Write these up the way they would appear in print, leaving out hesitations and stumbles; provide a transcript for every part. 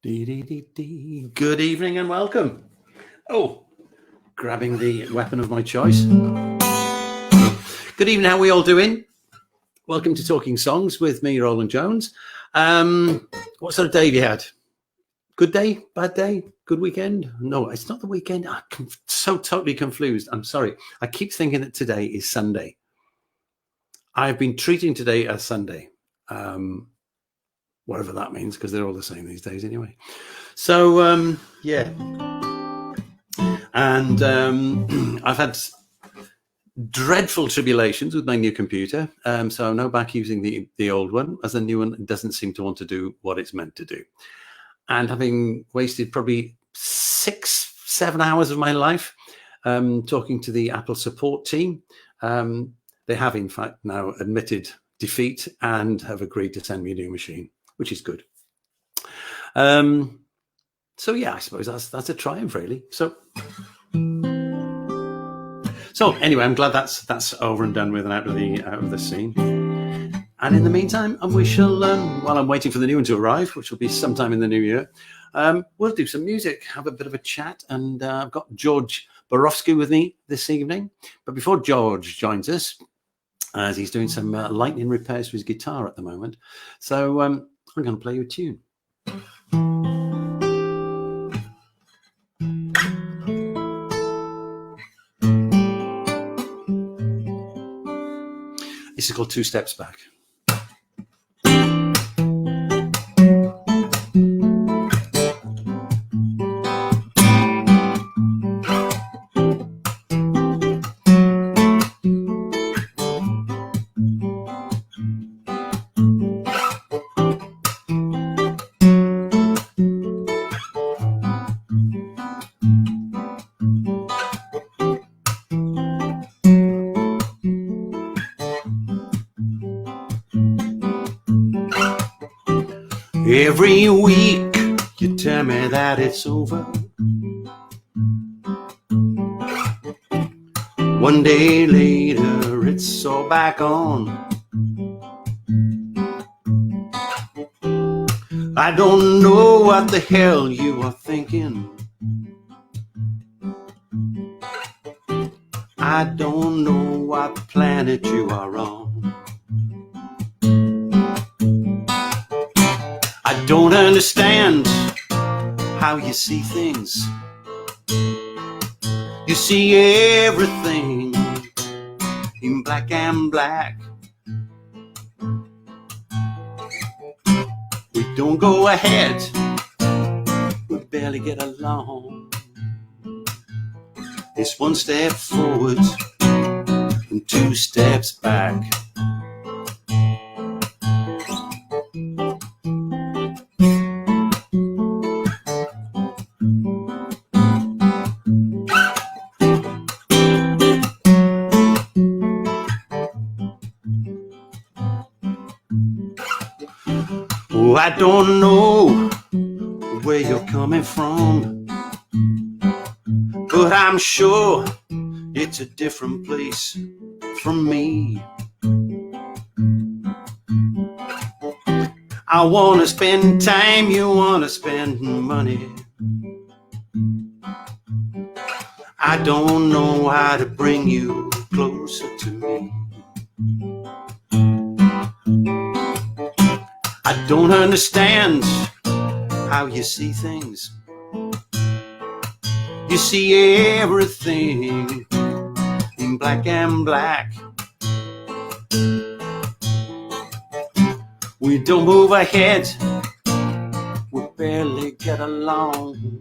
Good evening and welcome. Oh, grabbing the weapon of my choice. Good evening, how are we all doing? Welcome to Talking Songs with me, Rowland Jones. What sort of day have you had? Good day? Bad day? Good weekend? No, it's not the weekend. I'm so totally confused. I'm sorry. I keep thinking that today is Sunday. I've been treating today as Sunday. Whatever that means, because they're all the same these days anyway. So, yeah. And I've had dreadful tribulations with my new computer. So I'm now back using the old one, as the new one doesn't seem to want to do what it's meant to do. And having wasted probably 6-7 hours of my life talking to the Apple support team, they have in fact now admitted defeat and have agreed to send me a new machine, which is good. So yeah, I suppose that's a triumph, really. So anyway, I'm glad that's over and done with and out of the scene. And in the meantime, we shall, while I'm waiting for the new one to arrive, which will be sometime in the new year, we'll do some music, have a bit of a chat, and I've got George Borowski with me this evening. But before George joins us, as he's doing some lightning repairs to his guitar at the moment, so I'm going to play you a tune. This is called Two Steps Back. Every week you tell me that it's over. One day later it's all back on. I don't know what the hell you are thinking. I don't know what planet you are on. I don't understand how you see things. You see everything in black and black. We don't go ahead, we barely get along. It's one step forward and two steps back. Oh, I don't know where you're coming from, but I'm sure it's a different place from me. I want to spend time, you want to spend money. I don't know how to bring you closer to me. I don't understand how you see things. You see everything in black and black. We don't move ahead, we barely get along.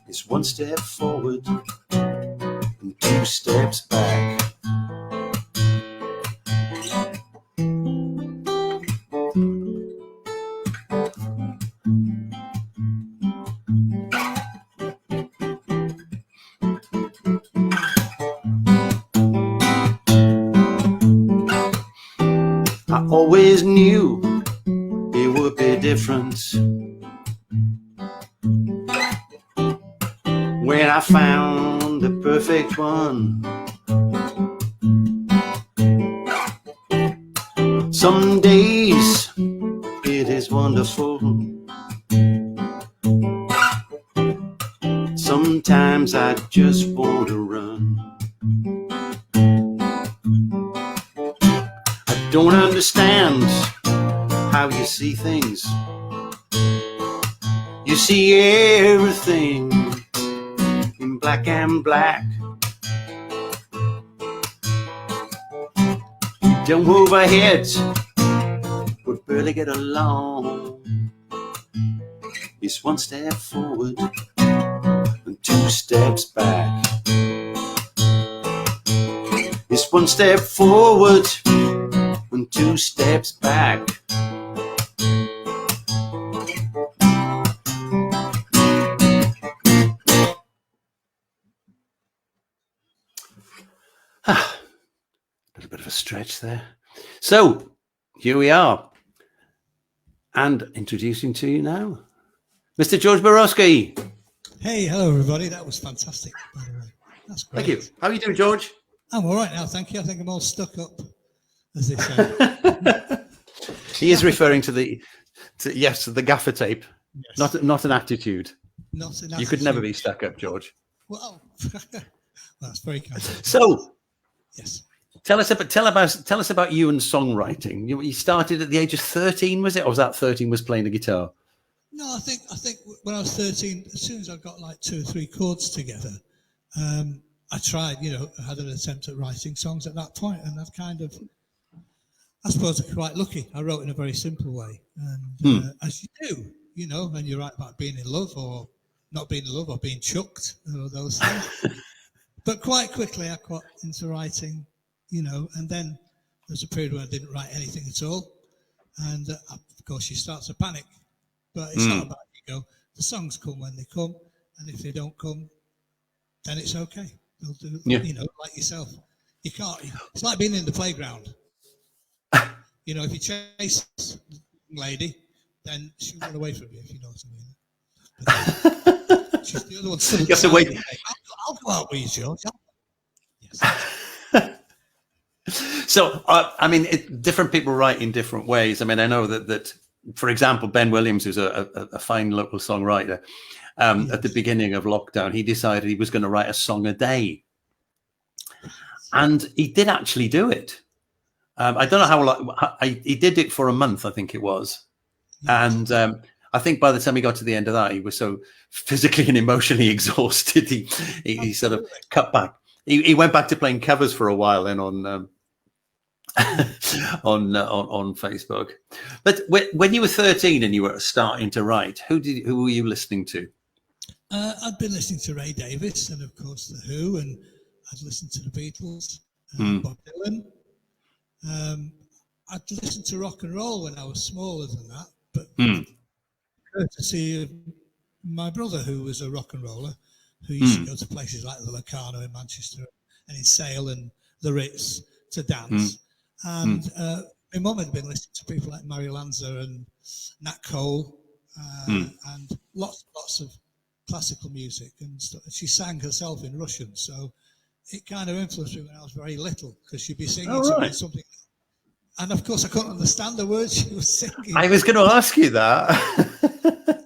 It's one step forward and two steps back. I always knew it would be different when I found the perfect one. Some days it is wonderful, Sometimes I just want to run. I don't understand how you see things. You see everything in black and black. We don't move our heads, we barely get along. It's one step forward and two steps back. It's one step forward and two steps back. A little bit of a stretch there. So here we are, and introducing to you now, Mr. George Borowski. Hey, hello everybody. That was fantastic, by the way. That's great. Thank you. How are you doing, George? I'm all right now, thank you. I think I'm all stuck up, as they say. He is referring to the gaffer tape, Yes. not an attitude. Not an You could never be stuck up, George. Well, that's very kind. So, Yes. tell us about you and songwriting. You started at the age of 13, was it, or was that 13 was playing the guitar? No, I think when I was 13, as soon as I got like 2 or 3 chords together, I tried. I had an attempt at writing songs at that point, and I've kind of, I suppose, I'm quite lucky. I wrote in a very simple way, and as you do, and you're right about being in love or not being in love or being chucked, or those things. But quite quickly, I got into writing, and then there's a period where I didn't write anything at all, and of course you start to panic. But it's not about ego. The songs come when they come, and if they don't come, then it's okay. They'll do, like yourself. You can't. It's like being in the playground. If you chase a lady, then she'll run away from you. If you know what I mean. But she's the other one. You have to wait. I'll go out with you, George. Yes. So, different people write in different ways. I mean, I know that for example, Ben Williams, who's a fine local songwriter, at the beginning of lockdown, he decided he was going to write a song a day. And he did actually do it. I don't know how long. He did it for a month, I think it was. And I think by the time he got to the end of that, he was so physically and emotionally exhausted, he sort of cut back. He went back to playing covers for a while then on Facebook. But when you were 13 and you were starting to write, who were you listening to? I'd been listening to Ray Davies and of course The Who, and I'd listened to the Beatles, Bob Dylan. I'd listened to rock and roll when I was smaller than that, but courtesy of my brother, who was a rock and roller, who used to go to places like the Locarno in Manchester and in Sale and the Ritz to dance. And my mum had been listening to people like Mary Lanza and Nat Cole and lots of classical music. And she sang herself in Russian, so it kind of influenced me when I was very little, because she'd be singing to me something. And of course, I couldn't understand the words she was singing. I was going to ask you that. I could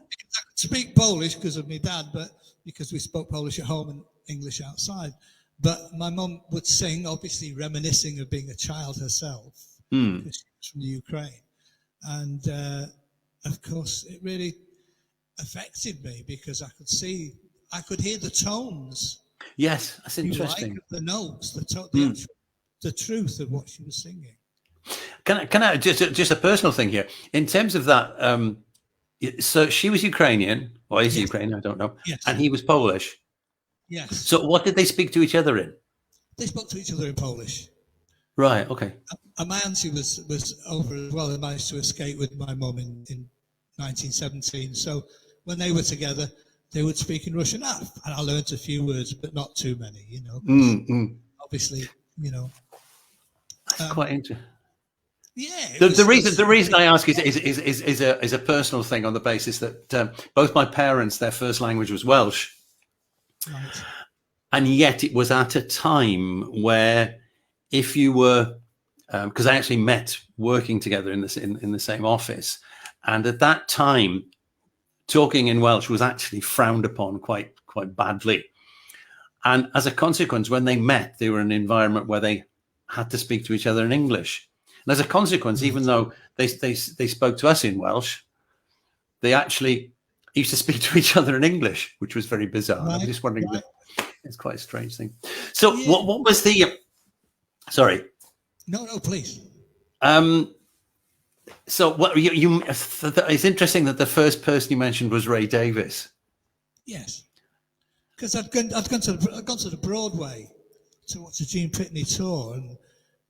speak Polish because of my dad, but because we spoke Polish at home and English outside. But my mum would sing, obviously reminiscing of being a child herself, because she was from the Ukraine. And of course, it really affected me because I could hear the tones. Yes, that's interesting. Like the notes, the truth of what she was singing. Can I just a personal thing here in terms of that? So she was Ukrainian, or is Ukrainian? I don't know. Yes. And he was Polish. Yes. So what did they speak to each other in? They spoke to each other in Polish. Right. Okay. And my auntie was over as well and managed to escape with my mum in 1917. So when they were together, they would speak in Russian. And I learned a few words, but not too many. Obviously, That's quite interesting. Yeah. The reason I ask is a personal thing on the basis that both my parents, their first language was Welsh, Right. and yet it was at a time where if you were, because I actually met working together in the same office, and at that time, talking in Welsh was actually frowned upon quite quite badly. And as a consequence, when they met, they were in an environment where they had to speak to each other in English. And as a consequence, even though they spoke to us in Welsh, they actually used to speak to each other in English, which was very bizarre. Right, I'm just wondering, right. it's quite a strange thing. So Yeah. what was the, sorry. No, please. So what it's interesting that the first person you mentioned was Ray Davies. Yes. Because I'd gone to the Broadway to watch the Gene Pitney tour, and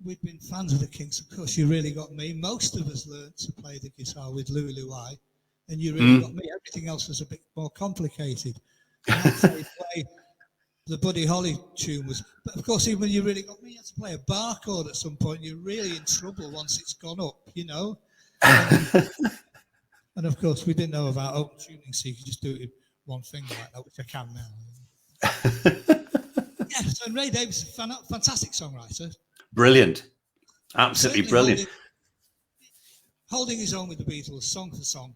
we'd been fans of the Kinks. Of course, You Really Got Me. Most of us learned to play the guitar with Louie Louie, and You Really Got Me. Everything else was a bit more complicated. And play the Buddy Holly tune was, but of course, even when You Really Got Me, you had to play a bar chord at some point. You're really in trouble once it's gone up, you know. And of course, we didn't know about open tuning, so you could just do it with one finger like that, which I can now. Yeah, so Ray Davies, fantastic songwriter. Brilliant. Absolutely brilliant. Holding his own with the Beatles, song for song.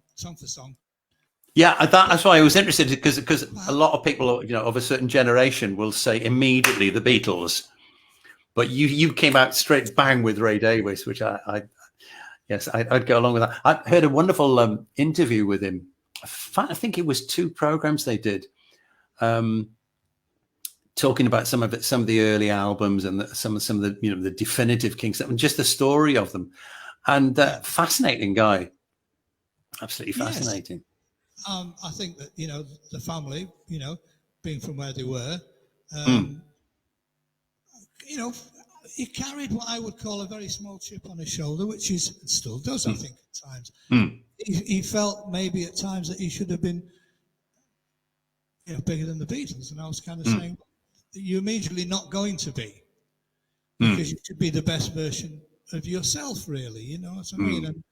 Yeah, that's why I was interested, because a lot of people, of a certain generation will say immediately the Beatles, but you came out straight bang with Ray Davies, which I'd go along with that. I heard a wonderful interview with him. I think it was 2 programs they did, talking about some of the early albums and some of the the definitive Kinks and just the story of them. And fascinating guy, absolutely fascinating. Yes. I think that the family, being from where they were, he carried what I would call a very small chip on his shoulder, which he still does, I think, at times. He felt maybe at times that he should have been bigger than the Beatles, and I was kind of saying, you're immediately not going to be, because you should be the best version of yourself, really, you know what I mean? And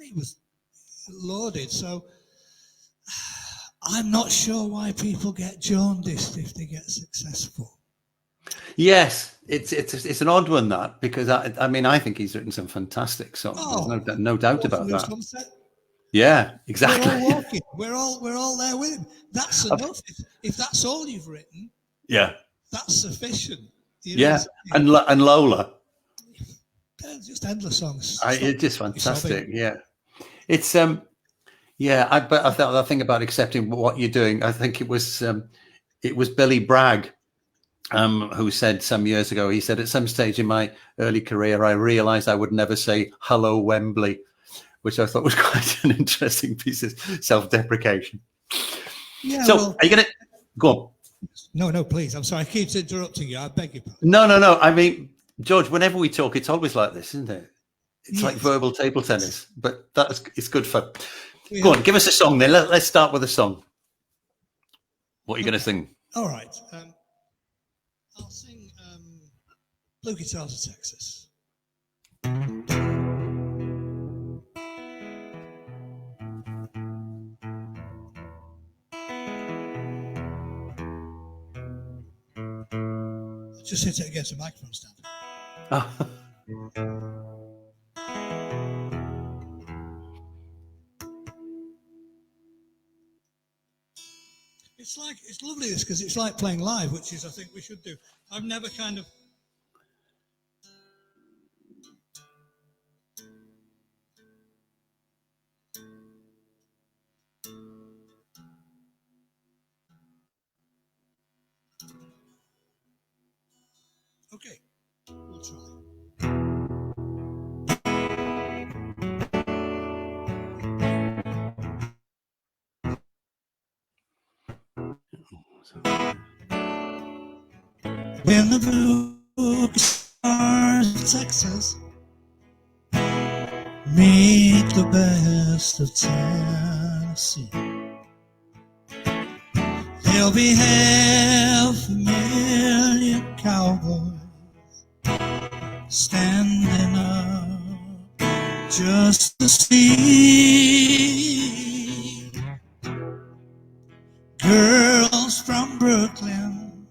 he was lauded, so I'm not sure why people get jaundiced if they get successful. Yes, it's an odd one, that, because I think he's written some fantastic songs. There's no doubt about that. Sunset. Yeah, exactly. We're all walking. We're all there with him. That's enough. If that's all you've written, yeah, that's sufficient. And Lola. Just endless songs. It's just fantastic. Yeah, it's but I thought that thing about accepting what you're doing. I think it was Billy Bragg who said some years ago. He said, at some stage in my early career, I realised I would never say "Hello, Wembley," which I thought was quite an interesting piece of self-deprecation. Yeah. So, are you going to go on? No, please. I'm sorry. I keep interrupting you. I beg your pardon. No. I mean, George, whenever we talk, it's always like this, isn't it? It's like verbal table tennis, but it's good fun. Yeah. Go on, give us a song then. Let's start with a song. What are you going to sing? All right. I'll sing Blue Guitars of Texas. Just hit it against a microphone stand. Oh. It's lovely this, because it's like playing live, which is I think we should do. I've never kind of okay, we'll try. When the blue guitars of Texas meet the best of Tennessee, there'll be 500,000 cowboys standing up just to see girls from Brooklyn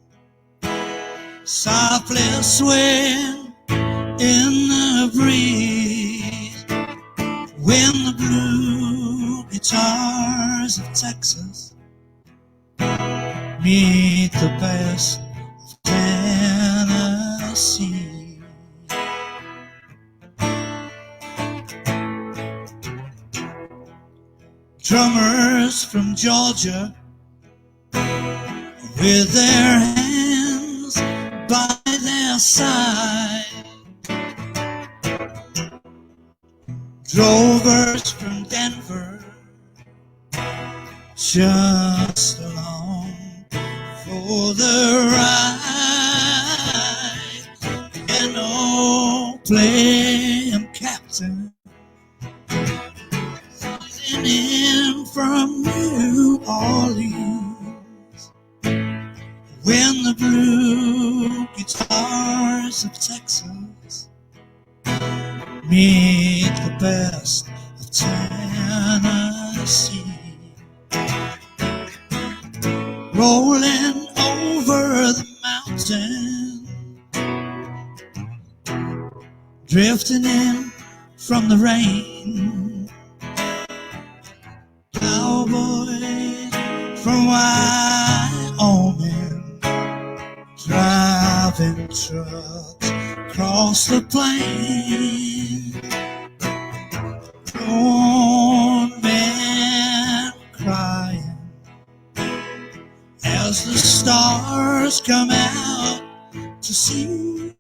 softly swaying in the breeze when the blue guitars of Texas meet the best of Tennessee. Drummers from Georgia with their hands by their side, drovers from Denver just along for the ride. You know, play 'em captain, in from New Orleans, when the blue guitars of Texas meet the best of Tennessee. Rolling over the mountain, drifting in from the rain, cowboys from Wyoming, driving trucks across the plain, grown men crying as the stars come out to see.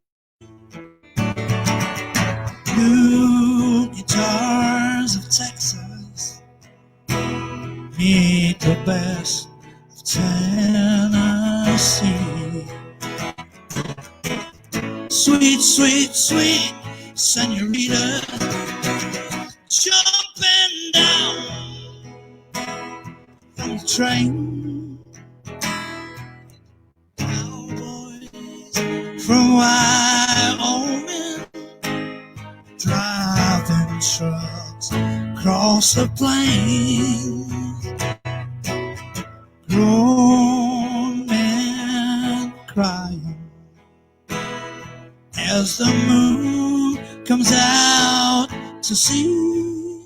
Blue guitars of Texas meet the best of Tennessee. Sweet, sweet, sweet senorita, jumping down from the train. Cowboys from Wyoming, driving trucks across the plains, grown men crying as the moon comes out to see.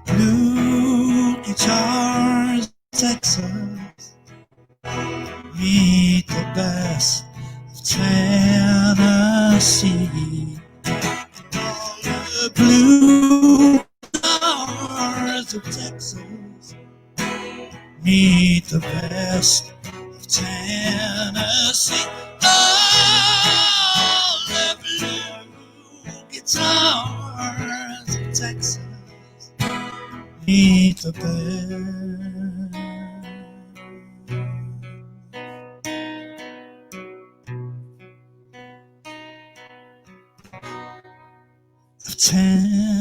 Blue guitars, Texas, meet the best of Tennessee. The blue guitars of Texas meet the best of Tennessee. Oh, the blue guitars of Texas meet the best of Tennessee.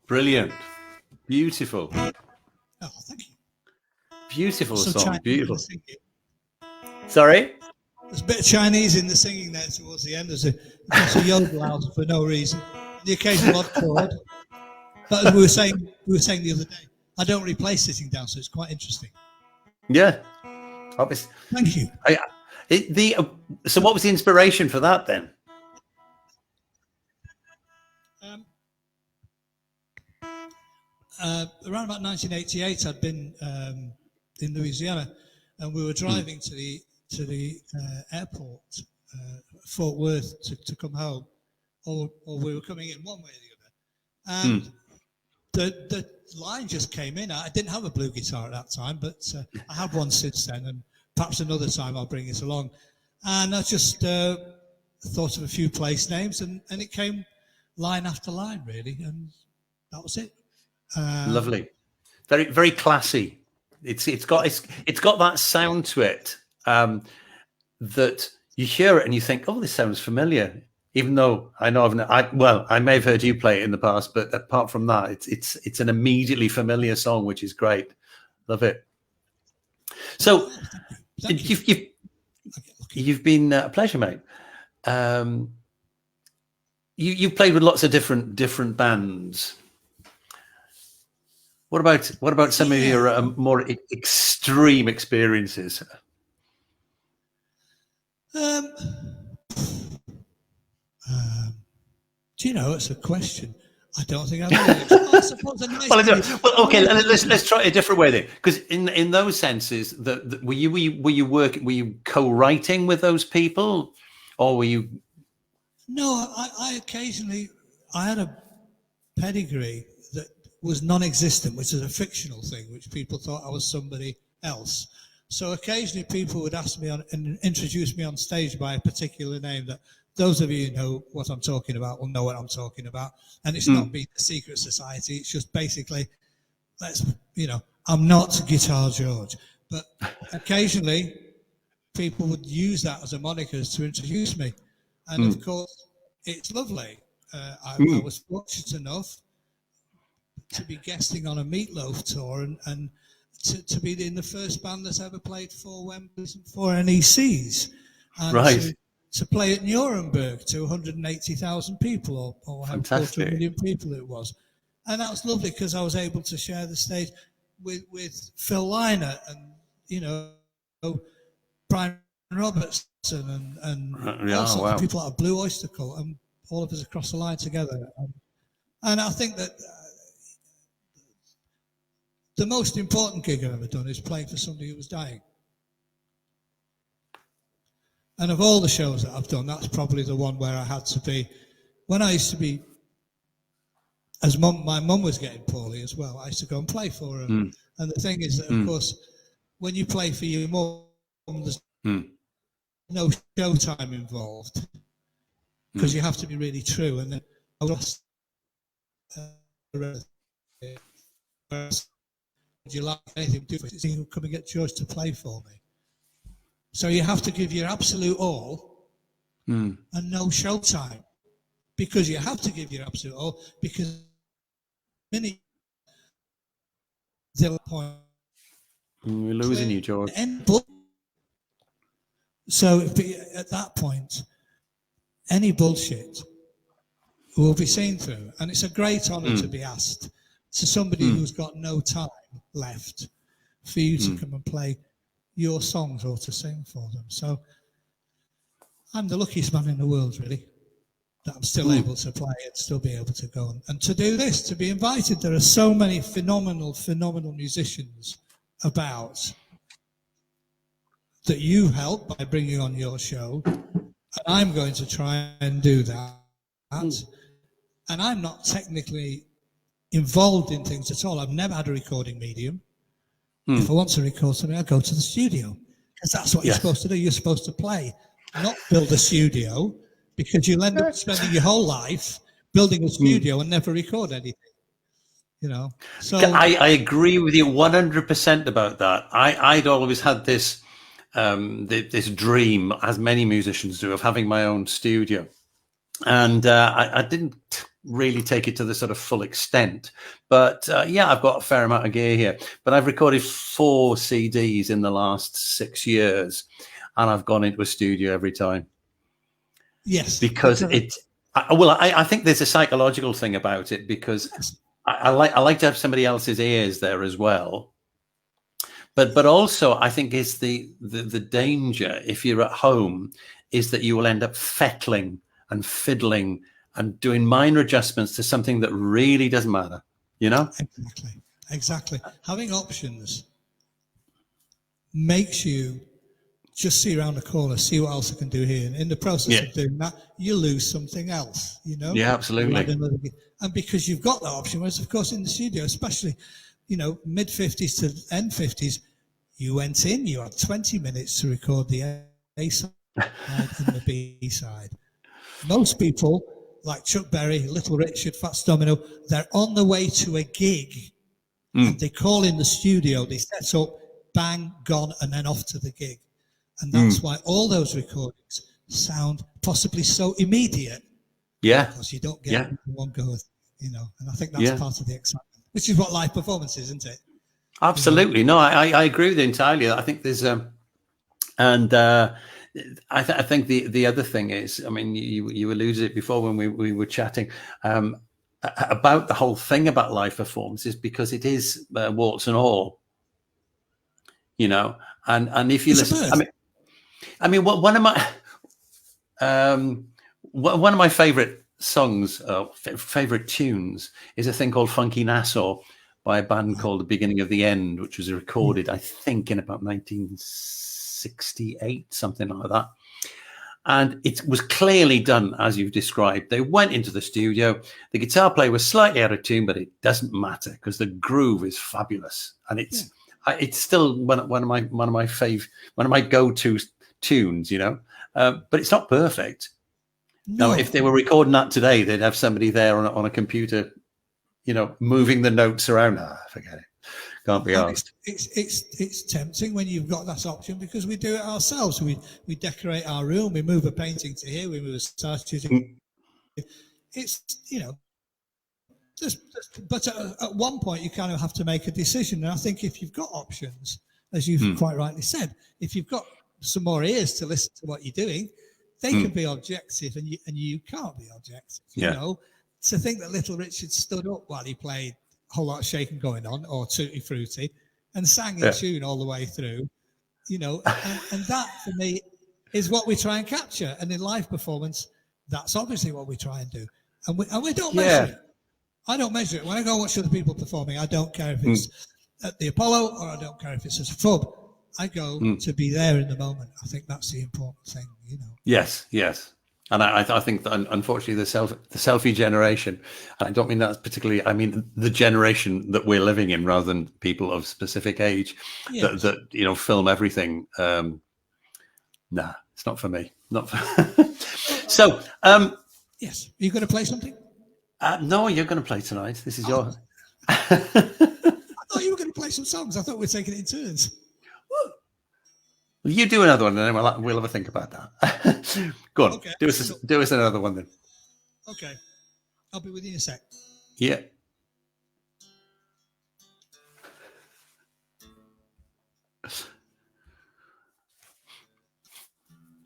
Brilliant. Beautiful. Oh, thank you. Beautiful So song. Chinese Beautiful. in the singing. Sorry? There's a bit of Chinese in the singing there towards the end. There's a yodel out for no reason. The occasional odd chord. But as we were saying the other day, I don't really play sitting down, so it's quite interesting. Yeah. Obviously. Thank you. So what was the inspiration for that then? Around about 1988, I'd been in Louisiana, and we were driving to the airport, Fort Worth, to come home, or we were coming in one way or the other. And the line just came in. I didn't have a blue guitar at that time, but I have one since then, and perhaps another time I'll bring it along. And I just thought of a few place names, and it came line after line, really, and that was it. Lovely, very, very classy. It's got that sound to it that you hear it and you think, oh, this sounds familiar. Even though I know I may have heard you play it in the past, but apart from that, it's an immediately familiar song, which is great. Love it. So Thank you. you've been a pleasure, mate. You've played with lots of different bands. What about some of your more extreme experiences? Do you know, it's a question. I don't think I've ever. I suppose a nice well, okay. Let's try it a different way then, because in those senses, were you co-writing with those people, or were you? No, I occasionally had a pedigree that was non-existent, which is a fictional thing, which people thought I was somebody else. So occasionally people would ask me and introduce me on stage by a particular name that those of you who know what I'm talking about will know what I'm talking about. And it's not being a secret society. It's just basically, I'm not Guitar George. But occasionally people would use that as a moniker to introduce me. And of course, it's lovely. I was fortunate enough to be guesting on a Meatloaf tour and to be in the first band that's ever played 4 Wembleys and 4 NECs. And right. To play at Nuremberg to 180,000 people or how quarter of a million people it was. And that was lovely because I was able to share the stage with Phil Lynott and, Brian Robertson and all sorts of people like Blue Oyster Cult and all of us across the line together. And I think that the most important gig I've ever done is playing for somebody who was dying. And of all the shows that I've done, that's probably the one where I had to be. When I used to be, my mum was getting poorly as well, I used to go and play for her. And the thing is that, of course, when you play for your mum, there's no showtime involved because you have to be really true. And then I was, would you like anything to do with it? So you can come and get George to play for me. So you have to give your absolute all and no showtime because you have to give your absolute all because many point we're losing you, George. So at that point, any bullshit will be seen through, and it's a great honour to be asked to somebody who's got no time left for you to come and play your songs or to sing for them. So I'm the luckiest man in the world, really, that I'm still able to play and still be able to go and to do this, to be invited. There are so many phenomenal musicians about that you help by bringing on your show, and I'm going to try and do that. And I'm not technically involved in things at all. I've never had a recording medium. If I want to record something, I go to the studio because that's what you're supposed to do. You're supposed to play, not build a studio, because you'll end up spending your whole life building a studio and never record anything. So I agree with you 100% about that. I'd always had this this dream, as many musicians do, of having my own studio, and I didn't really take it to the sort of full extent, but I've got a fair amount of gear here, but I've recorded 4 CDs in the last 6 years and I've gone into a studio every time. Yes, because I think there's a psychological thing about it, because I like to have somebody else's ears there as well, but also I think is the danger if you're at home is that you will end up fettling and fiddling and doing minor adjustments to something that really doesn't matter, Exactly. Having options makes you just see around the corner, see what else I can do here. And in the process of doing that, you lose something else, Yeah, absolutely. And because you've got that option, whereas, of course, in the studio, especially, mid-50s to end 50s, you went in, you had 20 minutes to record the A side and the B side. Most people, like Chuck Berry, Little Richard, Fats Domino, they're on the way to a gig and they call in the studio, they set up, bang, gone, and then off to the gig. And that's why all those recordings sound possibly so immediate. Yeah. Because you don't get one go, you know. And I think that's part of the excitement, which is what live performance is, isn't it? Absolutely. No, I agree with you entirely. I think there's I think the other thing is, I mean, you alluded it before when we were chatting about the whole thing about live performance, is because it is warts and all, you know. And if you listen, I mean, one of my favorite songs, favorite tunes, is a thing called Funky Nassau by a band called The Beginning of the End, which was recorded, I think, in about 1968, something like that. And it was clearly done as you've described. They went into the studio. The guitar player was slightly out of tune, but it doesn't matter because the groove is fabulous, and it's still one of my go-to tunes, you know. But it's not perfect. No. Now, if they were recording that today, they'd have somebody there on a computer, you know, moving the notes around. Forget it. Can't be asked. It's tempting when you've got that option, because we do it ourselves. We decorate our room. We move a painting to here. We move a statue to here. It's, you know, but at one point you kind of have to make a decision. And I think if you've got options, as you've quite rightly said, if you've got some more ears to listen to what you're doing, they can be objective, and you can't be objective. You know, to think that Little Richard stood up while he played A Whole Lot of Shaking Going On or Tutti Frutti and sang in tune all the way through, you know, and that for me is what we try and capture. And in live performance, that's obviously what we try and do. And we don't measure it. I don't measure it. When I go watch other people performing, I don't care if it's at the Apollo or I don't care if it's at a pub. I go to be there in the moment. I think that's the important thing, you know. Yes. And I think that, unfortunately, the selfie generation, and I don't mean that particularly, I mean the generation that we're living in rather than people of specific age that you know, film everything. Nah, it's not for me. Not for So, yes. Are you going to play something? No, you're going to play tonight. This is your... I thought you were going to play some songs. I thought we were taking it in turns. Well, you do another one, and then we'll have a think about that. Go on, okay. Do us another one then. Okay, I'll be with you in a sec. Yeah.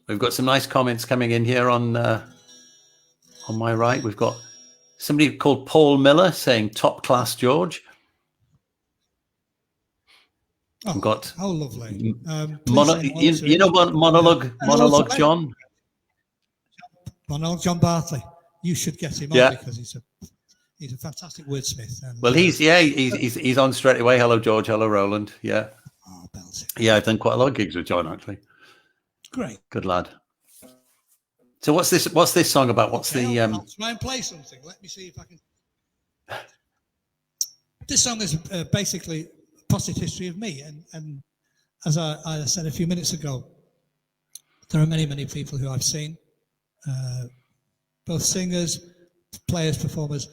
We've got some nice comments coming in here on my right. We've got somebody called Paul Miller saying top class, George. Oh, We've got how lovely. you know monologue John. Monologue John Bartley. You should get him on because he's a fantastic wordsmith. And, well, he's on straight away. Hello, George. Hello, Rowland. Yeah. Oh, yeah, I've done quite a lot of gigs with John, actually. Great. Good lad. So what's this song about? What's the I'll try and play something. Let me see if I can. This song is basically potted history of me, and as I said a few minutes ago, there are many people who I've seen, both singers, players, performers.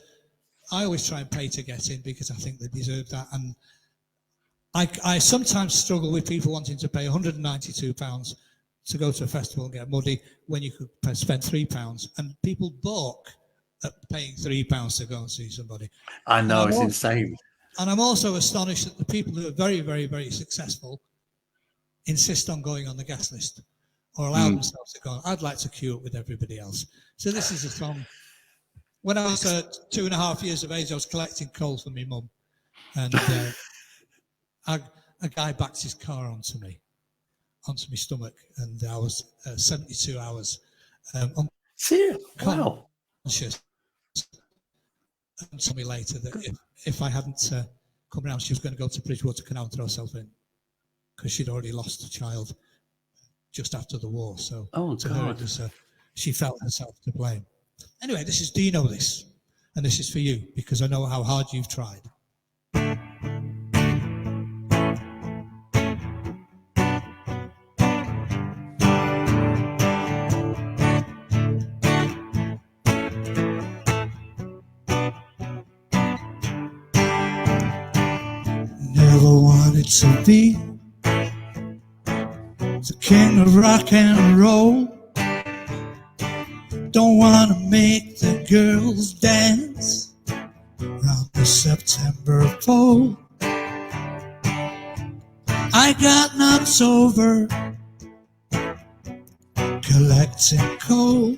I always try and pay to get in because I think they deserve that, and I sometimes struggle with people wanting to pay £192 to go to a festival and get muddy when you could spend £3, and people balk at paying £3 to go and see somebody. I know, it's insane. And I'm also astonished that the people who are very, very, very successful insist on going on the guest list or allow themselves to go. I'd like to queue up with everybody else. So this is a song. When I was 2.5 years of age, I was collecting coal for my mum. And a guy backed his car onto my stomach. And I was 72 hours unconscious. And told me later that if I hadn't come around, she was going to go to Bridgewater Canal and throw herself in because she'd already lost a child just after the war. So to her, it was, she felt herself to blame. Anyway, this is Do You Know This? And this is for you because I know how hard you've tried. Never wanted to be the king of rock and roll. Don't want to make the girls dance round the September pole. I got knocks over collecting coal.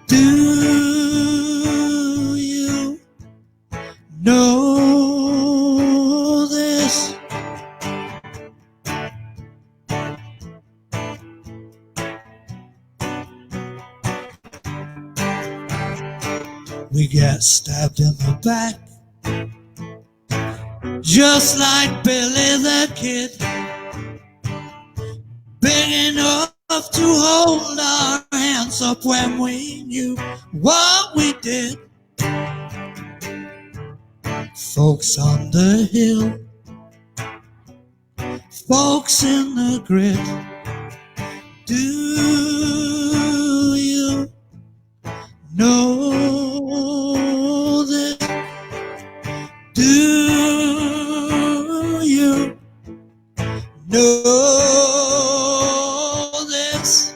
Do you know this? We get stabbed in the back, just like Billy the Kid, big enough to hold our hands up when we knew what we did. Folks on the hill, folks in the grid, do you know this? Do you know this?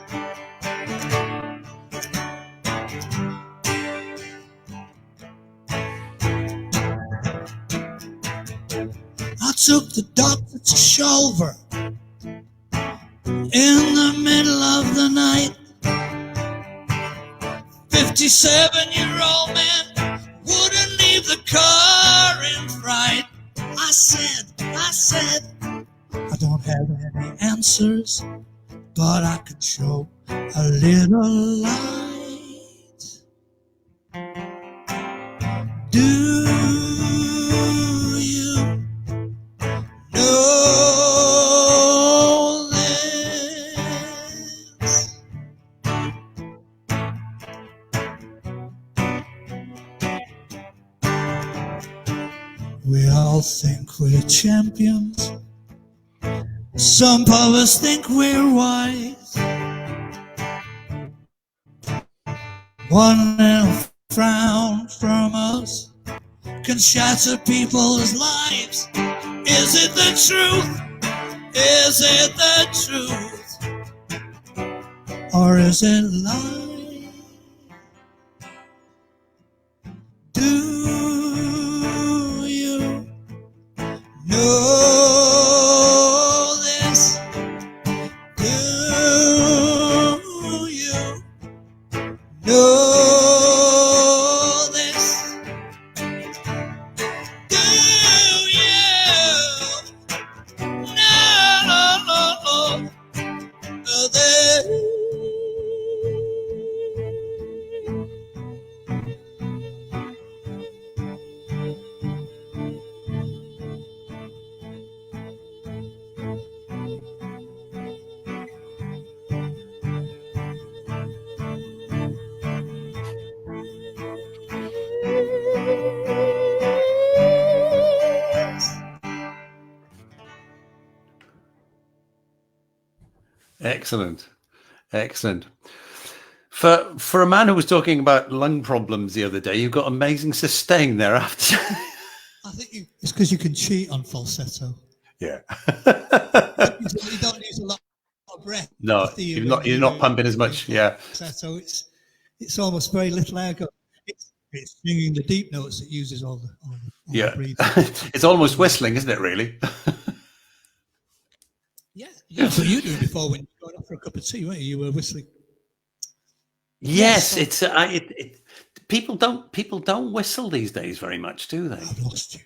I took the doctor to shoulder in the middle of the night. 57-year-old man wouldn't leave the car in fright. I said, I don't have any answers, but I could show a little light. Do you know this? We all think we're champions. Some of us think we're wise. One little frown from us can shatter people's lives. Is it the truth? Is it the truth? Or is it lie? Do you know this? Do you know this? Do you know this? Excellent. Excellent. For a man who was talking about lung problems the other day, you've got amazing sustain there after. I think it's because you can cheat on falsetto. Yeah. You don't use a lot of breath. No, you're not pumping as much. Yeah. So it's almost very little air go. It's singing the deep notes that uses all the breathing. It's almost whistling, isn't it? Really. Yeah. That's what you were doing before when you were going off for a cup of tea, weren't you? You were whistling. Yes, it's people don't whistle these days very much, do they? I've lost you.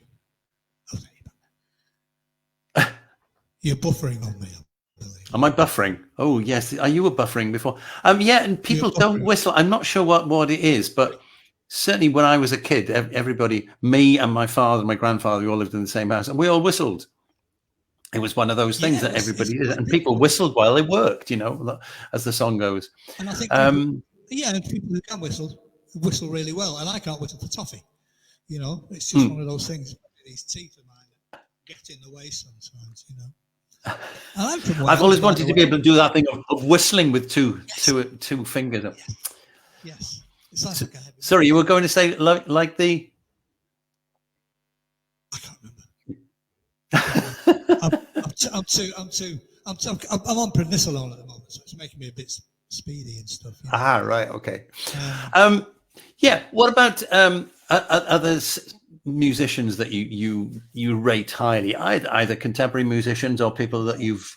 You're buffering on me, I believe. Am I buffering? Oh yes. Are you buffering before? Yeah, and people don't whistle. I'm not sure what it is, but certainly when I was a kid, everybody, me and my father and my grandfather, we all lived in the same house, and we all whistled. It was one of those things that everybody did, and people whistled while they worked, as the song goes. And I think and people who can whistle really well, and I can't whistle for toffee. It's just one of those things. These teeth of mine get in the way sometimes. I've always wanted to be able to do that thing of whistling with two fingers. Yes. It's like sorry, you were going to say like the. I can't remember. I'm I'm on prednisolone at the moment, so it's making me a bit speedy and stuff. You know? Ah, right, okay. Yeah. What about other musicians that you rate highly? Either contemporary musicians or people that you've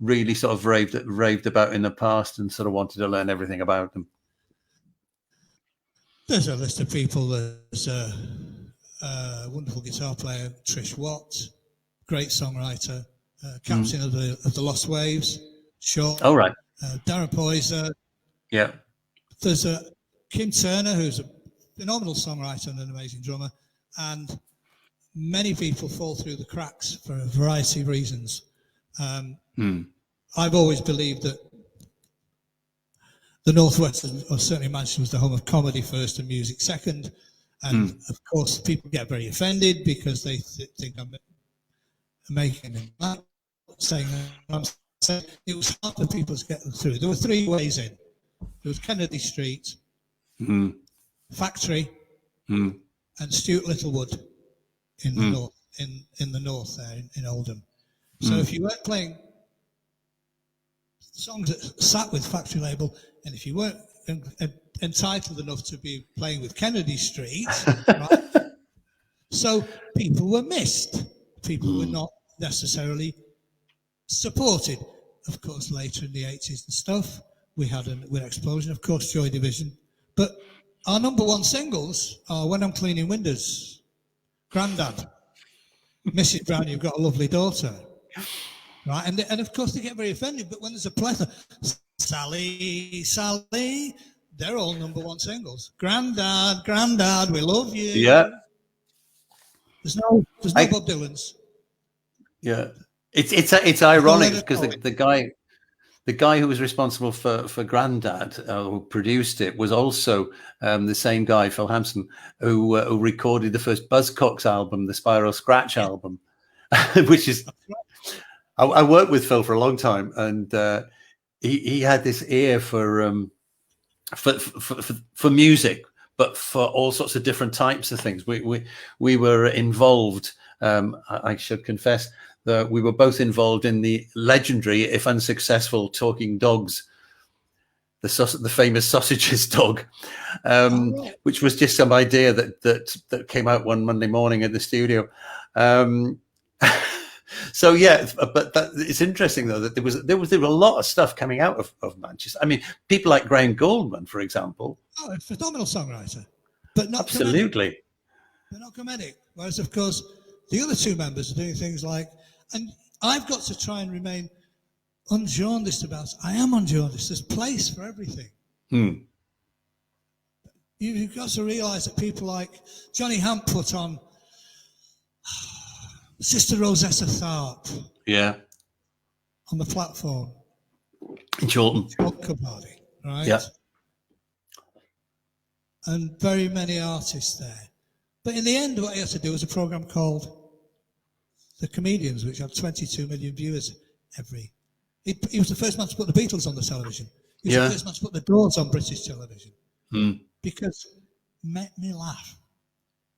really sort of raved about in the past and sort of wanted to learn everything about them. There's a list of people. There's a wonderful guitar player, Trish Watts, great songwriter, captain of the Lost Waves, Shaw. Oh, right. Darren Poyser. Yeah. There's Kim Turner, who's a phenomenal songwriter and an amazing drummer, and many people fall through the cracks for a variety of reasons. I've always believed that the Northwest, or certainly Manchester, was the home of comedy first and music second. And of course, people get very offended because they think I'm making them saying that. I'm saying it was hard for people to get through. There were three ways in. There was Kennedy Street, Factory, and Stuart Littlewood in the north, in the north there in Oldham. So if you weren't playing songs that sat with Factory label, and if you weren't entitled enough to be playing with Kennedy Street, right? So people were missed. People were not necessarily supported. Of course, later in the 80s and stuff, we had an explosion, of course, Joy Division. But our number one singles are When I'm Cleaning Windows, Grandad, Mrs. Brown, You've Got a Lovely Daughter. Right, and of course they get very offended, but when there's a plethora, Sally, Sally, they're all number one singles. Grandad, Grandad, we love you. Yeah. There's no Bob Dylan's. Yeah, it's ironic because the guy who was responsible for Grandad, who produced it, was also the same guy, Phil Hampson, who recorded the first Buzzcocks album, the Spiral Scratch album, which is. I worked with Phil for a long time, and he had this ear for music, but for all sorts of different types of things. We were involved. I should confess that we were both involved in the legendary, if unsuccessful, Talking Dogs, the famous Sausages dog, which was just some idea that came out one Monday morning at the studio. So yeah, but it's interesting though that there was a lot of stuff coming out of Manchester. I mean, people like Graham Goldman, for example. Oh, a phenomenal songwriter, but not absolutely, comedic. But not comedic. Whereas, of course, the other two members are doing things like, and I've got to try and remain unjaundiced about it. I am unjaundiced. There's place for everything. You've got to realise that people like Johnny Hamp put on Sister Rosetta Tharpe. Yeah. On the platform. In Chorlton. Capaldi, right? Yeah. And very many artists there. But in the end, what he had to do was a program called The Comedians, which had 22 million viewers every. He was the first man to put the Beatles on the television. He was the first man to put the Doors on British television. Because Make Me Laugh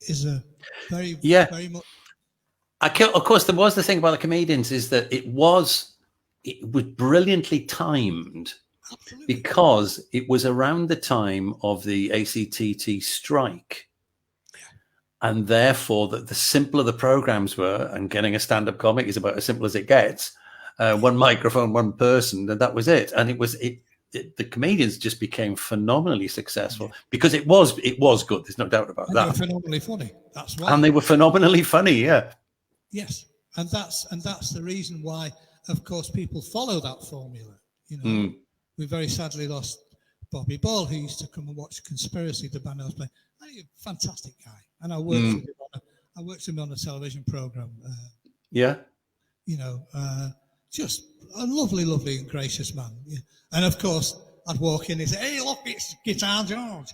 is a very much. Of course, there was the thing about the Comedians is that it was brilliantly timed. Absolutely. Because it was around the time of the ACTT strike. And therefore, the simpler the programs were, and getting a stand-up comic is about as simple as it gets, one microphone, one person, and that was it. And the Comedians just became phenomenally successful because it was good. There's no doubt about that. They were phenomenally funny. That's why. And they were phenomenally funny, yeah. Yes, and that's the reason why, of course, people follow that formula. You know, we very sadly lost Bobby Ball, who used to come and watch Conspiracy, the band I was playing. He's a fantastic guy, and I worked with him. I worked with him on a television program. You know, just a lovely, lovely, and gracious man. Yeah. And of course, I'd walk in and say, "Hey, look, it's Guitar George."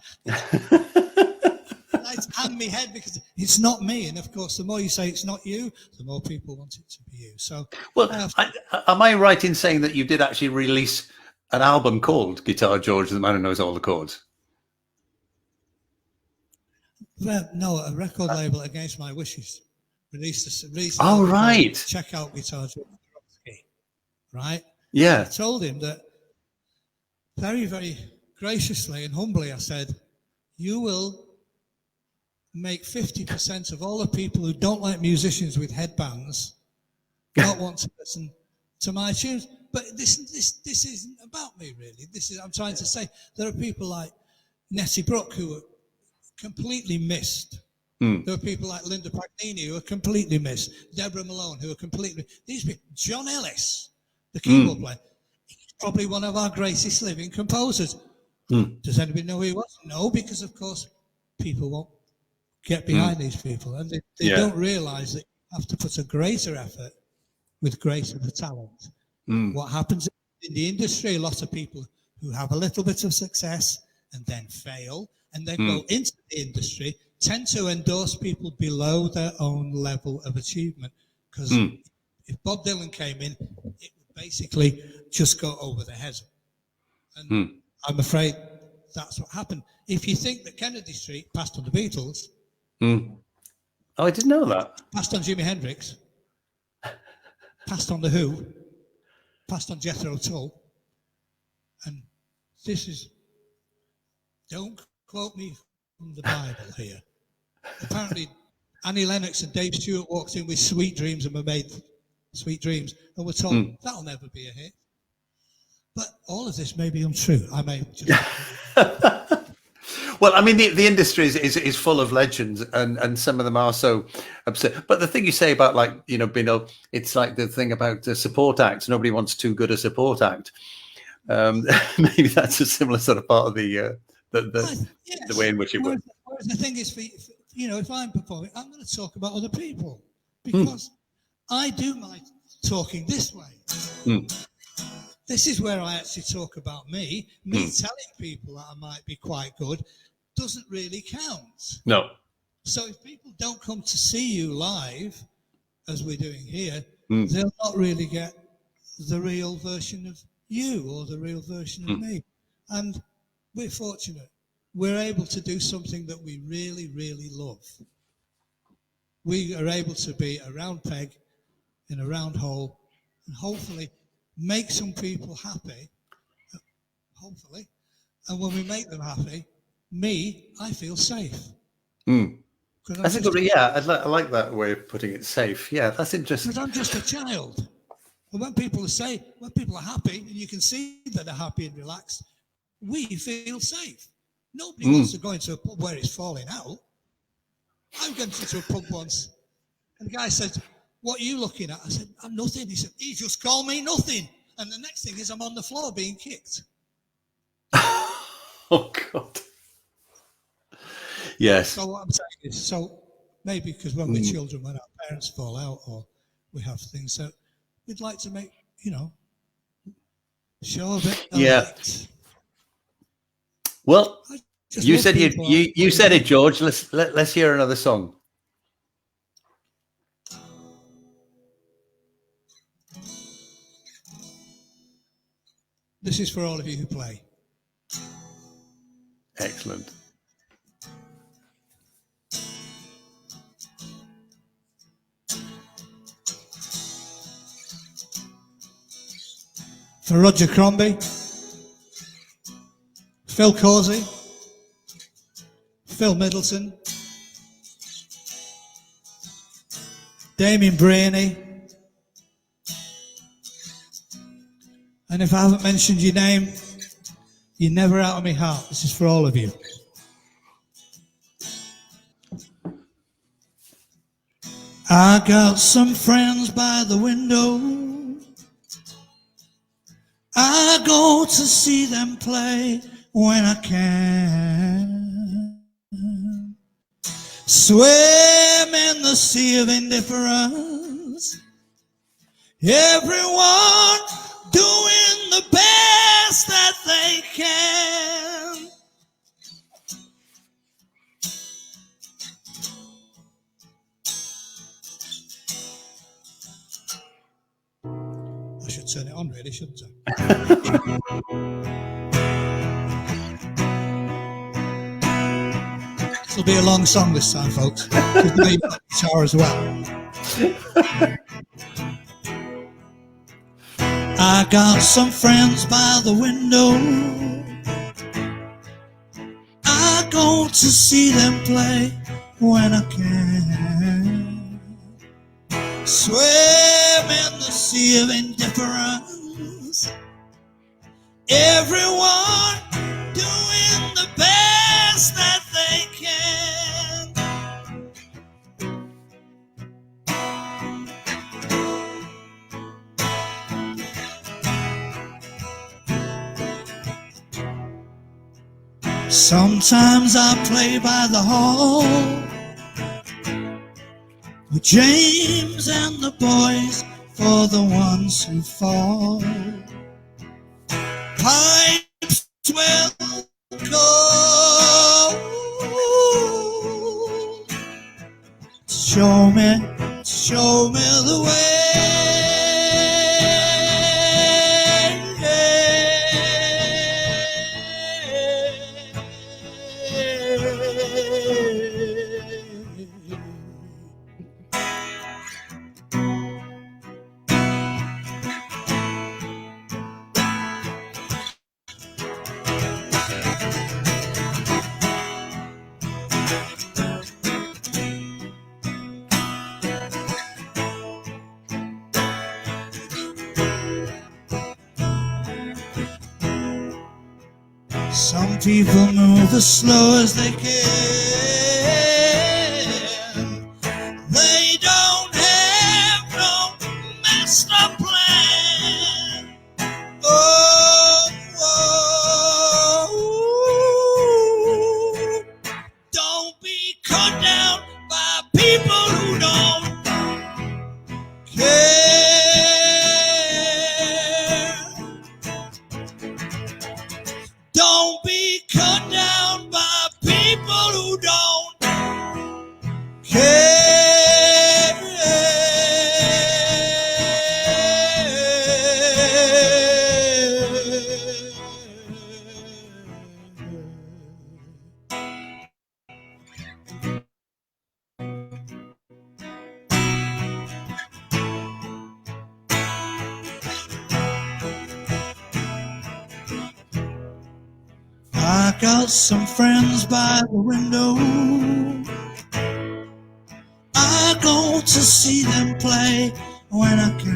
I'd hang my head because it's not me, and of course, the more you say it's not you, the more people want it to be you. So, well, am I right in saying that you did actually release an album called Guitar George, the Man Who Knows All the Chords? Well, no, a record label against my wishes released. Oh, right. Check out Guitar George. Borowski. right? Yeah. I told him that very, very graciously and humbly, I said, you will make 50% of all the people who don't like musicians with headbands not want to listen to my tunes. But this isn't about me, really. I'm trying to say there are people like Nettie Brooke who are completely missed. There are people like Linda Pagnini who are completely missed. Deborah Malone who are completely... These people, John Ellis, the keyboard player, he's probably one of our greatest living composers. Does anybody know who he was? No, because of course people won't get behind these people, and they don't realise that you have to put a greater effort with greater talent. What happens in the industry, a lot of people who have a little bit of success and then fail and then go into the industry tend to endorse people below their own level of achievement, because if Bob Dylan came in, it would basically just go over their heads. And I'm afraid that's what happened. If you think that Kennedy Street passed on the Beatles... Oh, I didn't know that. Passed on Jimi Hendrix, passed on The Who, passed on Jethro Tull, and this is... Don't quote me from the Bible here. Apparently, Annie Lennox and Dave Stewart walked in with Sweet Dreams and were made Sweet Dreams, and were told that'll never be a hit. But all of this may be untrue. I may just... Well, I mean, the industry is full of legends, and some of them are so absurd. But the thing you say about, like, you know, it's like the thing about the support acts. Nobody wants too good a support act. Maybe that's a similar sort of part of the way in which it works. Whereas the thing is, you know, if I'm performing, I'm going to talk about other people, because I do my talking this way. This is where I actually talk about me. Telling people that I might be quite good doesn't really count. No. So if people don't come to see you live, as we're doing here, they'll not really get the real version of you or the real version of me. And we're fortunate. We're able to do something that we really, really love. We are able to be a round peg in a round hole, and hopefully make some people happy, hopefully. And when we make them happy, I feel safe. That's a good, yeah, I like that way of putting it, safe. Yeah, that's interesting. Because I'm just a child. And when people are happy, and you can see that they're happy and relaxed, we feel safe. Nobody wants to go into a pub where it's falling out. I went into a pub once, and the guy said, "What are you looking at?" I said, "I'm nothing." He said, "He just called me nothing." And the next thing is I'm on the floor being kicked. Oh, God. Yes. So what I'm saying is, maybe because when we're children, when our parents fall out or we have things, so we'd like to make, you know, show a bit of light. Well, you said you said it, George. Let's hear another song. This is for all of you who play. Excellent. For Roger Crombie, Phil Causey, Phil Middleton, Damien Brainey, and if I haven't mentioned your name, you're never out of my heart. This is for all of you. I got some friends by the window. I go to see them play when I can. Swim in the sea of indifference. Everyone doing the best that they can. I should turn it on, really, shouldn't I? It'll be a long song this time, folks, because now you've got the guitar as well. I got some friends by the window. I go to see them play when I can. Swim in the sea of indifference. Everyone doing the best that they can. Sometimes I play by the hall with James and the boys for the ones who fall. Pipes will go. Show me the way. Some people move as slow as they can. They don't have no master plan. Oh, don't be cut down by people who don't care. Don't be cut down by people who don't care. I got some friends by the window. I go to see them play when I can.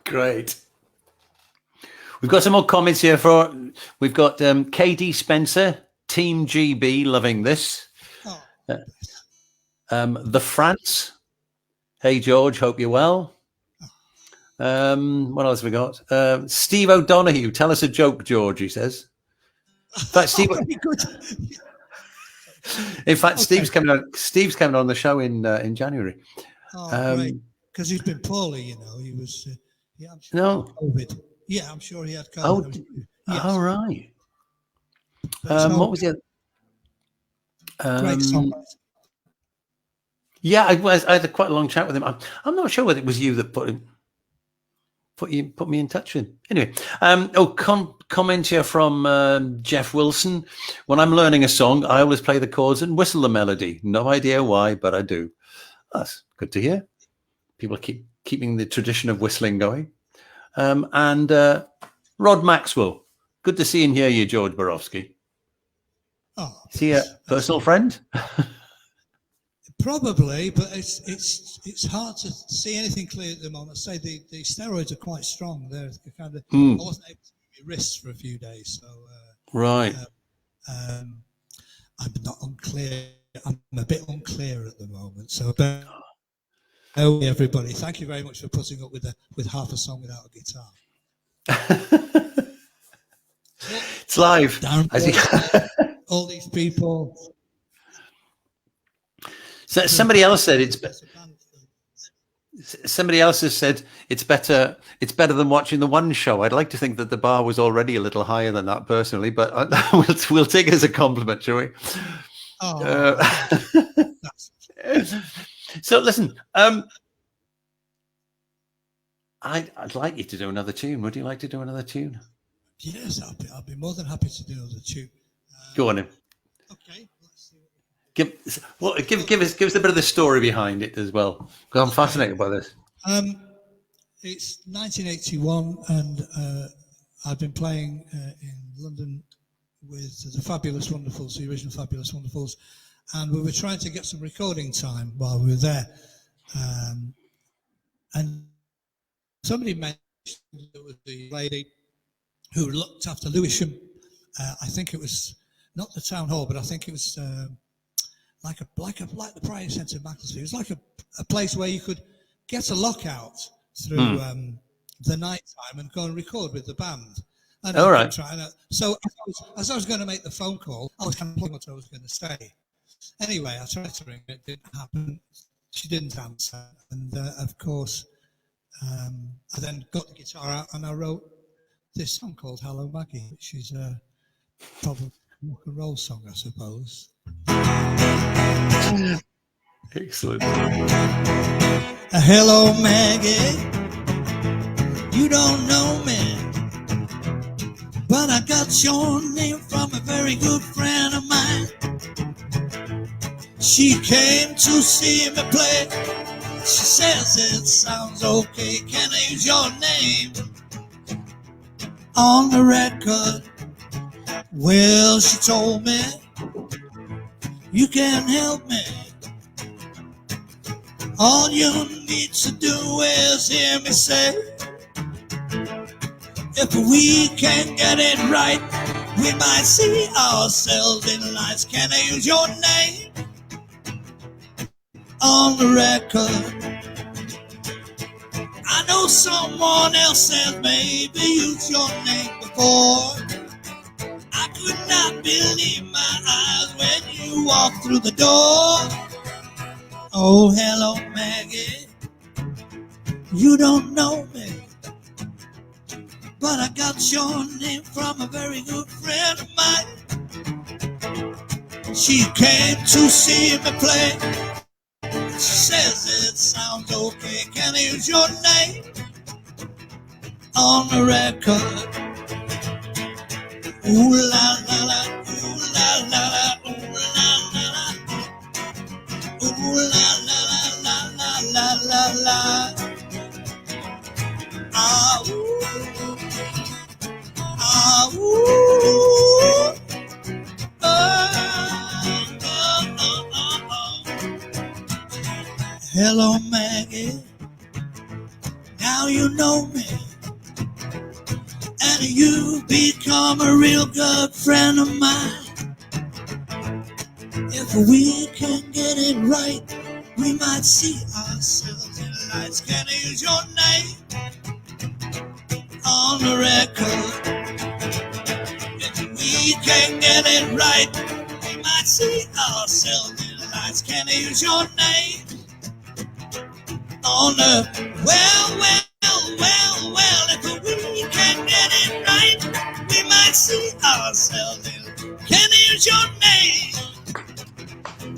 Great. We've got some more comments here. We've got KD Spencer, Team GB, loving this. The France. Hey George, hope you're well. What else have we got? Steve O'Donoghue, tell us a joke, George. He says. In fact, Steve. Very good. In fact, okay. Steve's coming on the show in January. Oh, great! Because he's been poorly, you know. He was. Yeah, I'm sure no. COVID. Yeah, I'm sure he had COVID. Oh, yes. All right. What was it? Great songwriter. Yeah, I had quite a long chat with him. I'm not sure whether it was you that put me in touch with him. Anyway, comment here from Jeff Wilson. When I'm learning a song, I always play the chords and whistle the melody. No idea why, but I do. That's good to hear. People keeping the tradition of whistling going. And Rod Maxwell. Good to see and hear you, George Borowski. Oh, is he a personal friend? Probably, but it's hard to see anything clear at the moment. I say the steroids are quite strong. They're kind of. I wasn't able to move my wrists for a few days, so right. I'm not unclear. I'm a bit unclear at the moment. So, everybody, thank you very much for putting up with half a song without a guitar. It's live. All these people. So somebody else said it's better than watching the One Show. I'd like to think that the bar was already a little higher than that personally, but we'll take it as a compliment, shall we? So listen, I'd like you to do another tune. Would you like to do another tune? Yes, I'll be more than happy to do the tune. Go on then. Okay, let's see. Give us a bit of the story behind it as well, because I'm fascinated by this. It's 1981, and I've been playing in London with the Fabulous Wonderfuls, the original Fabulous Wonderfuls, and we were trying to get some recording time while we were there. And somebody mentioned there was the lady who looked after Lewisham. I think it was not the town hall, but I think it was like the Priory Centre in Macclesfield. It was like a place where you could get a lockout through the night time and go and record with the band. And All right. So as I was going to make the phone call, I was kind of planning what I was going to say. Anyway, I tried to ring, it didn't happen. She didn't answer. And of course, I then got the guitar out and I wrote this song called Hello Maggie, which is probably a rock and roll song, I suppose. Excellent. Hello Maggie, you don't know me, but I got your name from a very good friend of mine. She came to see me play. She says it sounds okay. Can I use your name on the record? Well, she told me you can help me. All you need to do is hear me say, if we can get it right, we might see ourselves in lights. Can I use your name on the record? I know someone else said maybe use your name before. I could not believe my eyes when you walked through the door. Oh, hello, Maggie. You don't know me, but I got your name from a very good friend of mine. She came to see me play. She says it sounds okay. Can I use your name on the record? Ooh la la la, ooh la la la, ooh la la la, ooh la la la la la la la. Ah ooh, ah ooh, oh, oh, oh, oh. Hello Maggie, now you know me. And you've become a real good friend of mine. If we can get it right, we might see ourselves in lights. Can I use your name on the record? If we can get it right, we might see ourselves in lights. Can I use your name on the well, if we can get it right, we might see ourselves in. Can I use your name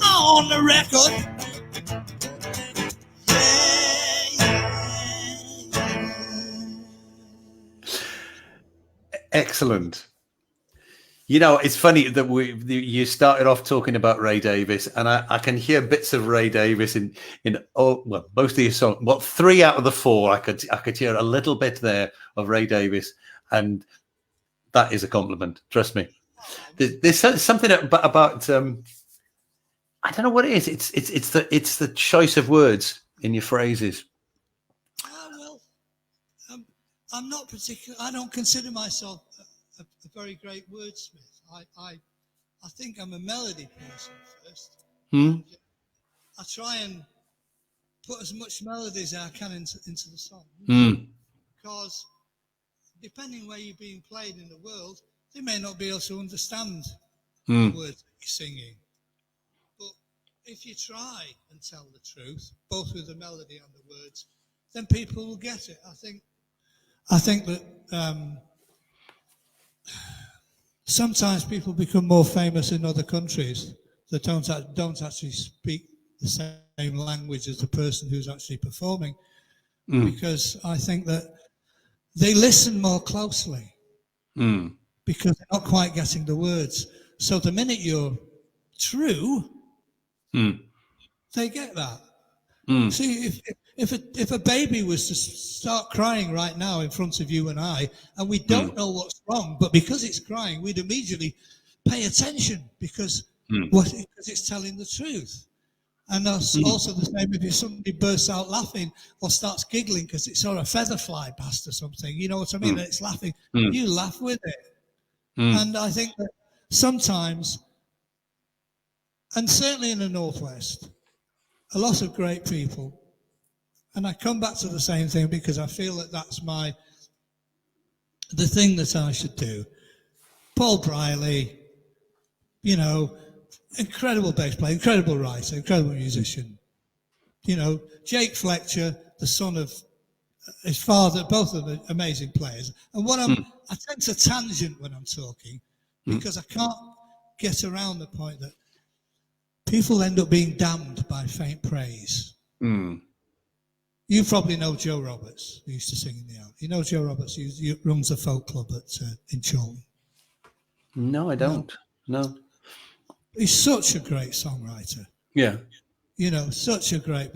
on the record? Yeah. Excellent. You know, it's funny that you started off talking about Ray Davies, and I can hear bits of Ray Davies in most of your songs. Well, 3 out of the 4, I could hear a little bit there of Ray Davies, and that is a compliment. Trust me. There's something about I don't know what it is. It's the choice of words in your phrases. I'm not particular. I don't consider myself a very great wordsmith. I think I'm a melody person first. I try and put as much melody as I can into the song. Because depending where you're being played in the world, they may not be able to understand the words that you're singing. But if you try and tell the truth, both with the melody and the words, then people will get it. I think that sometimes people become more famous in other countries that don't actually speak the same language as the person who's actually performing, because I think that they listen more closely. because they're not quite getting the words. So the minute you're true, they get that. See, if a baby was to start crying right now in front of you and I, and we don't know what's wrong, but because it's crying, we'd immediately pay attention because it's telling the truth. And that's also the same if somebody bursts out laughing or starts giggling because it saw a feather fly past or something. You know what I mean? And it's laughing. You laugh with it. And I think that sometimes, and certainly in the Northwest, a lot of great people, and I come back to the same thing because I feel that that's the thing that I should do. Paul Briley, you know, incredible bass player, incredible writer, incredible musician. You know, Jake Fletcher, the son of his father, both of them amazing players. And I tend to tangent when I'm talking because I can't get around the point that people end up being damned by faint praise. You probably know Joe Roberts, who used to sing in the out. You know Joe Roberts, he runs a folk club in Chorlton. No, I don't. No. He's such a great songwriter. Yeah. You know, such a great,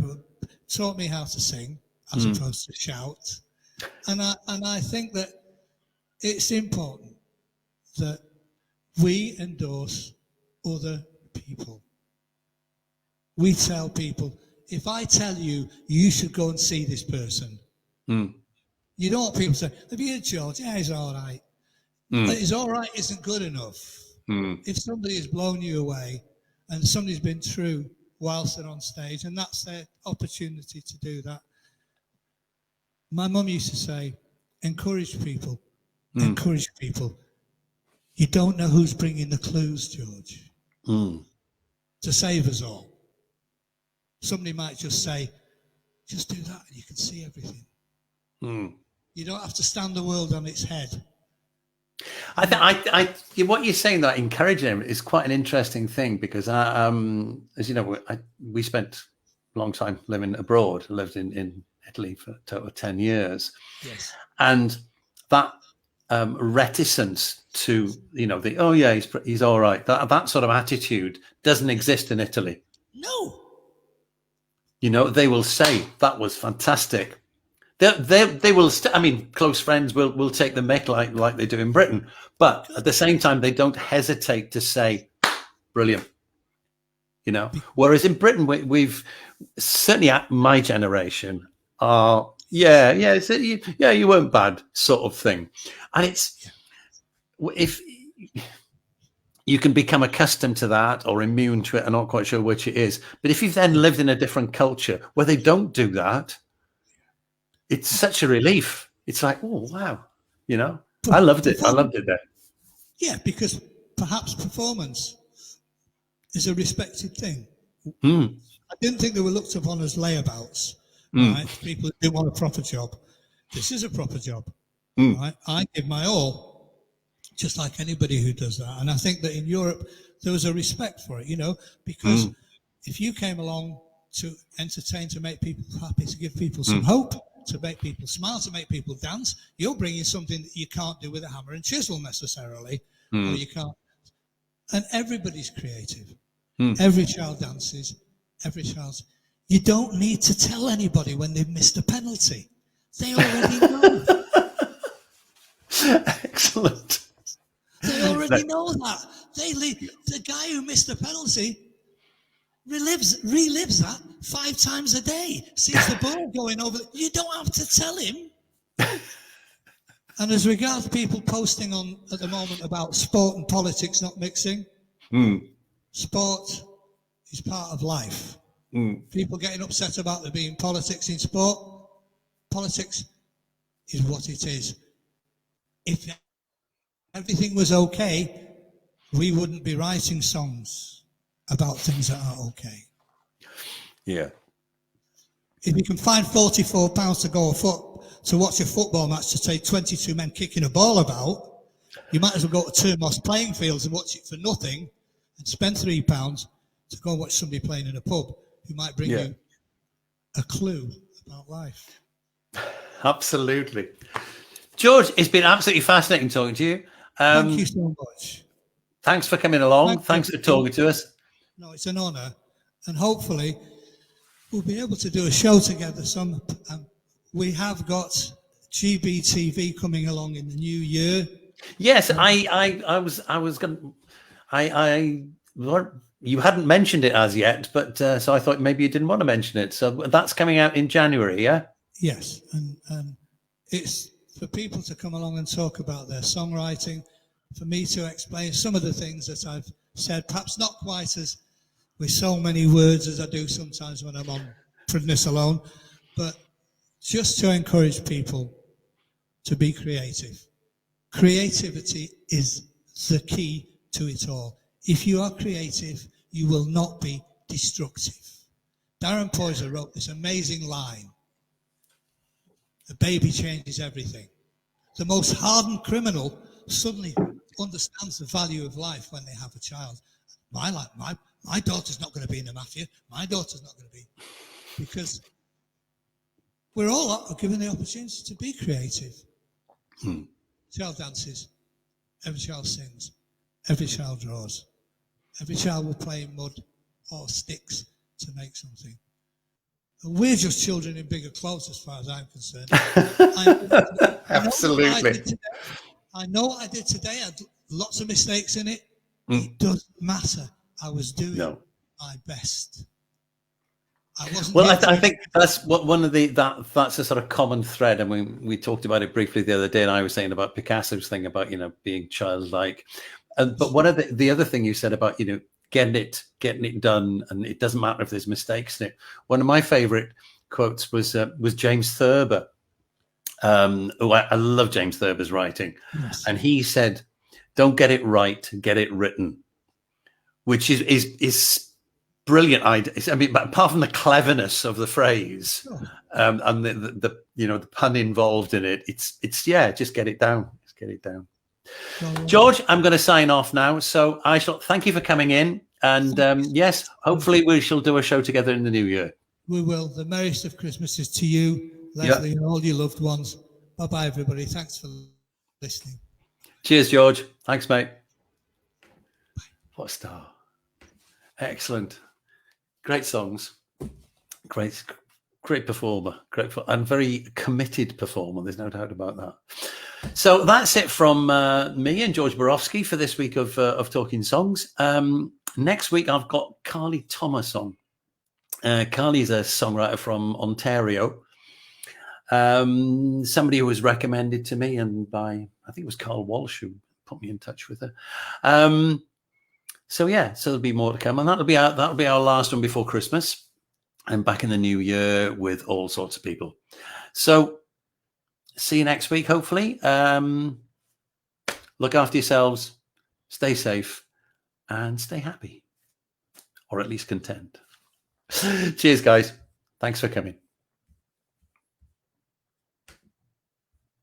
taught me how to sing as opposed to shout. And I think that it's important that we endorse other people. We tell people, if I tell you, you should go and see this person, you don't want people to say, have you heard George? Yeah, he's all right. But his all right isn't good enough. If somebody has blown you away and somebody's been true whilst they're on stage, and that's their opportunity to do that. My mum used to say, encourage people, encourage people. You don't know who's bringing the clues, George, to save us all. Somebody might just say, just do that and you can see everything. You don't have to stand the world on its head. What you're saying, that encouraging him, is quite an interesting thing because, as you know, we spent a long time living abroad. I lived in Italy for a total of 10 years. Yes. And that reticence to, you know, he's all right. That sort of attitude doesn't exist in Italy. No. You know, they will say that was fantastic. They will. I mean, close friends will take the mick like they do in Britain, but at the same time, they don't hesitate to say, "Brilliant." You know, whereas in Britain, we've certainly at my generation are you weren't bad sort of thing, and it's if you can become accustomed to that or immune to it. I'm not quite sure which it is, but if you've then lived in a different culture where they don't do that. It's such a relief. It's like, oh, wow. You know, I loved it. I loved it there. Yeah, because perhaps performance is a respected thing. I didn't think they were looked upon as layabouts, right? People who didn't want a proper job. This is a proper job, right? I give my all, just like anybody who does that. And I think that in Europe, there was a respect for it, you know, because if you came along to entertain, to make people happy, to give people some hope, to make people smile, to make people dance, you're bringing something that you can't do with a hammer and chisel necessarily, or you can't. And everybody's creative. Every child dances. You don't need to tell anybody when they've missed a penalty. They already know. Excellent. They already know that. The guy who missed a penalty relives that 5 times a day. Sees the ball going over. You don't have to tell him. And as regards people posting on at the moment about sport and politics not mixing, sport is part of life. People getting upset about there being politics in sport. Politics is what it is. If everything was okay, we wouldn't be writing songs about things that aren't okay. Yeah. If you can find £44 to go to watch a football match to take 22 men kicking a ball about, you might as well go to Turmoss playing fields and watch it for nothing and spend £3 to go and watch somebody playing in a pub who might bring you a clue about life. Absolutely. George, it's been absolutely fascinating talking to you. Thank you so much. Thanks for coming along. Thanks for talking to us. No, it's an honour. And hopefully we'll be able to do a show together. We have got GBTV coming along in the new year. Yes, I was going to... You hadn't mentioned it as yet, but so I thought maybe you didn't want to mention it. So that's coming out in January, yeah? Yes, and it's for people to come along and talk about their songwriting, for me to explain some of the things that I've said, perhaps not quite as with so many words as I do sometimes when I'm on Pridness Alone, but just to encourage people to be creative. Creativity is the key to it all. If you are creative, you will not be destructive. Darren Poyser wrote this amazing line: "A baby changes everything." The most hardened criminal suddenly understands the value of life when they have a child. My daughter's not going to be in the mafia. My daughter's not going to be, because we're all given the opportunity to be creative. Child dances, every child sings, every child draws, every child will play in mud or sticks to make something. And we're just children in bigger clothes as far as I'm concerned. Absolutely. I know what I did today. I had lots of mistakes in it. It doesn't matter. I was doing my best. I wasn't. Well, I think that's what one of that's a sort of common thread, and we talked about it briefly the other day. And I was saying about Picasso's thing about being childlike, but one of the other thing you said about getting it done, and it doesn't matter if there's mistakes in it. One of my favorite quotes was James Thurber. I love James Thurber's writing, yes. And he said, "Don't get it right, get it written," which is brilliant idea. I mean, apart from the cleverness of the phrase, and the pun involved in it, it's just get it down. Just get it down. George, I'm going to sign off now. So I shall thank you for coming in, and yes, hopefully we shall do a show together in the new year. We will. The merriest of Christmases to you, Leslie, and all your loved ones. Bye bye, everybody. Thanks for listening. Cheers, George. Thanks, mate. Bye. What a star! Excellent. Great songs, great performer, and very committed performer. There's no doubt about that. So that's it from me and George Borowski for this week of Talking Songs. Next week I've got Carly Thomas on. Carly's a songwriter from Ontario. Somebody who was recommended to me and by, I think it was Carl Walsh who put me in touch with her. So there'll be more to come, and that'll be our last one before Christmas, and back in the new year with all sorts of people. So see you next week, hopefully. Look after yourselves, stay safe, and stay happy, or at least content. Cheers, guys. Thanks for coming.